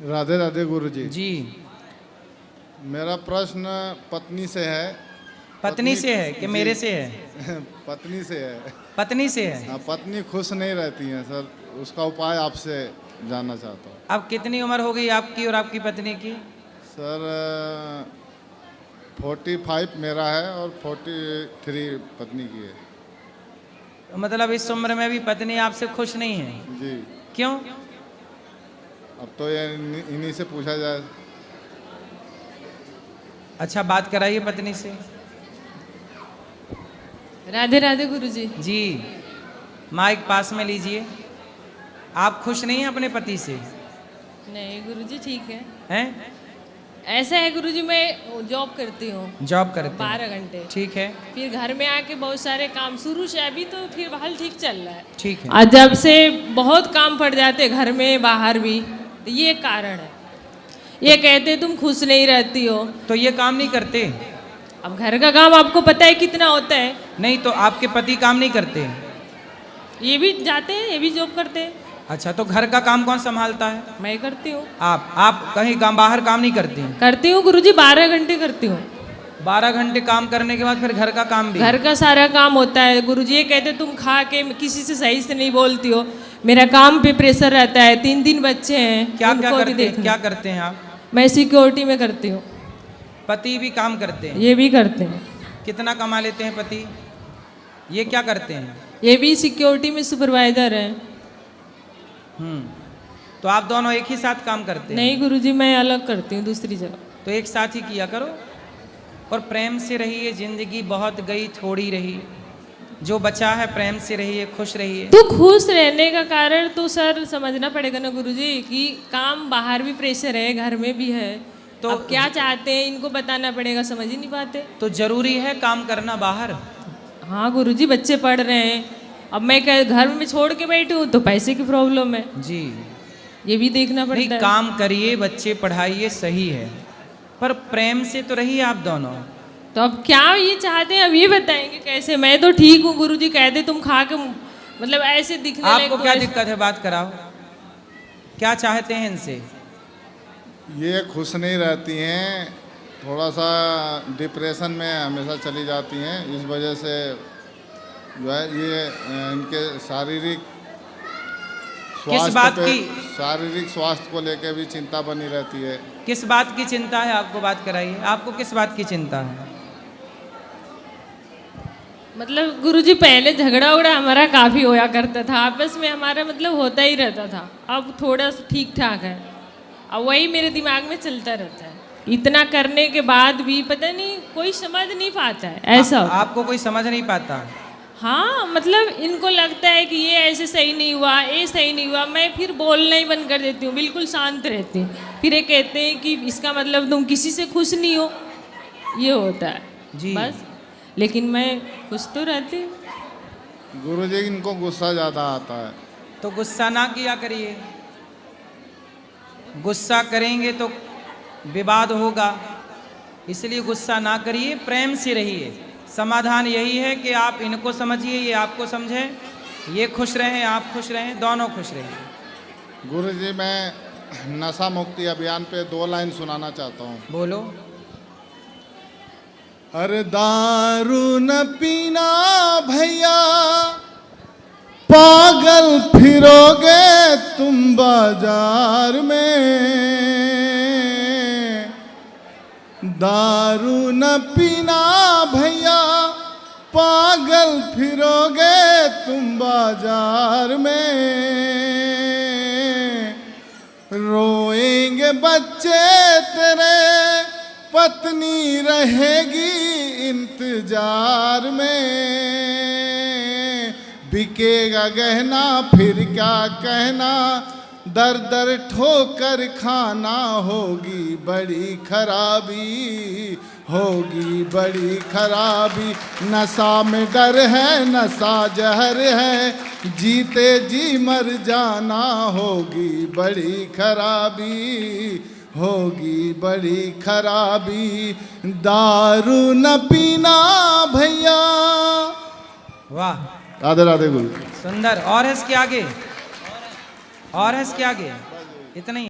राधे राधे गुरुजी। जी। मेरा प्रश्न पत्नी से है। पत्नी से है कि मेरे से है? पत्नी से है। पत्नी से है। हाँ, पत्नी खुश नहीं रहती है सर, उसका उपाय आपसे जानना चाहता हूँ। अब कितनी उम्र हो गई आपकी और आपकी पत्नी की? सर 45 मेरा है और 43 पत्नी की है। मतलब इस उम्र में भी पत्नी आपसे खुश नहीं है? जी। क्यों? अब तो ये इन्हीं से पूछा जाए। अच्छा, बात कराइए पत्नी से। राधे राधे गुरुजी। जी, माइक पास में लीजिए। आप खुश नहीं हैं अपने पति से? नहीं गुरुजी, ठीक है। हैं? ऐसा है गुरुजी, मैं जॉब करती हूँ। जॉब करते हैं? 12 घंटे। ठीक है। फिर घर में आके बहुत सारे काम शुरू से, अभी तो फिर हाल ठीक चल रहा है। ठीक है। और जब से बहुत काम पड़ जाते घर में बाहर भी, तो ये कारण है। ये कहते तुम खुश नहीं रहती हो। तो ये काम नहीं करते? अब घर का काम आपको पता है कितना होता है। नहीं, तो आपके पति काम नहीं करते? ये भी जाते हैं, ये भी जॉब करते हैं। अच्छा, तो घर का काम कौन संभालता है? मैं करती हूँ। आप कहीं काम बाहर काम नहीं करती? करती हूँ गुरुजी, 12 घंटे करती हूँ। 12 घंटे काम करने के बाद फिर घर का काम भी? घर का सारा काम होता है गुरुजी। ये कहते तुम खा के किसी से सही से नहीं बोलती हो। मेरा काम पे प्रेशर रहता है, 3 दिन बच्चे हैं। क्या क्या उनको भी करते हैं? देखना। क्या करते हैं आप? मैं सिक्योरिटी में करती हूँ। पति भी काम करते हैं? ये भी करते हैं। कितना कमा लेते हैं पति? ये क्या करते हैं? ये भी सिक्योरिटी में सुपरवाइजर है। तो आप दोनों एक ही साथ काम करते हैं? नहीं गुरुजी, मैं अलग करती हूँ दूसरी जगह। तो एक साथ ही किया करो और प्रेम से रहिए। जिंदगी बहुत गई, थोड़ी रही। जो बचा है प्रेम से रहिए, खुश रहिए। तो खुश रहने का कारण तो सर समझना पड़ेगा ना गुरुजी, कि काम बाहर भी प्रेशर है, घर में भी है। तो अब क्या चाहते हैं इनको बताना पड़ेगा, समझ ही नहीं पाते। तो जरूरी है काम करना बाहर? हाँ गुरुजी, बच्चे पढ़ रहे हैं। अब मैं घर में छोड़ के बैठी हूँ तो पैसे की प्रॉब्लम है जी। ये भी देखना पड़ता नहीं, है। काम करिए, बच्चे पढ़ाइए, सही है, पर प्रेम से तो रहिए आप दोनों। तो अब क्या ये चाहते हैं, अब ये बताएंगे कैसे? मैं तो ठीक हूँ गुरुजी, कहते तुम खा के मतलब ऐसे दिखने आपको क्या दिक्कत है? बात कराओ, क्या चाहते हैं इनसे? ये खुश नहीं रहती हैं, थोड़ा सा डिप्रेशन में हमेशा चली जाती हैं। इस वजह से जो है ये इनके शारीरिक स्वास्थ्य को लेकर भी चिंता बनी रहती है। किस बात की चिंता है आपको? बात कराइए, आपको किस बात की चिंता है? मतलब गुरुजी पहले झगड़ा उगड़ा हमारा काफ़ी होया करता था, आपस में हमारा मतलब होता ही रहता था। अब थोड़ा ठीक ठाक है। अब वही मेरे दिमाग में चलता रहता है। इतना करने के बाद भी पता नहीं कोई समझ नहीं पाता है। ऐसा आपको कोई समझ नहीं पाता? हाँ, मतलब इनको लगता है कि ये ऐसे सही नहीं हुआ, ये सही नहीं हुआ। मैं फिर बोलना ही बंद कर देती हूँ, बिल्कुल शांत रहती हूँ। फिर ये कहते हैं कि इसका मतलब तुम किसी से खुश नहीं हो, ये होता है जी। बस। लेकिन मैं खुश तो रहती हूँ। गुरुजी इनको गुस्सा ज़्यादा आता है। तो गुस्सा ना किया करिए। गुस्सा करेंगे तो विवाद होगा, इसलिए गुस्सा ना करिए, प्रेम से रहिए। समाधान यही है कि आप इनको समझिए, ये आपको समझें, ये खुश रहें, आप खुश रहें, दोनों खुश रहें। गुरुजी मैं नशा मुक्ति अभियान पे 2 लाइन सुनाना चाहता हूँ। बोलो। अरे दारू न पीना भैया, पागल फिरोगे तुम बाजार में। दारू न पीना भैया, पागल फिरोगे तुम बाजार में। रोएंगे बच्चे तेरे, पत्नी रहेगी इंतजार में। बिकेगा गहना फिर क्या कहना, दर दर ठोकर खाना। होगी बड़ी खराबी, होगी बड़ी खराबी। नशा में डर है, नशा जहर है, जीते जी मर जाना। होगी बड़ी खराबी, होगी बड़ी खराबी। दारू न पीना भैया। वाह, राधे राधे गुरु। सुंदर। और है इसके आगे? और है इसके आगे? इतना ही।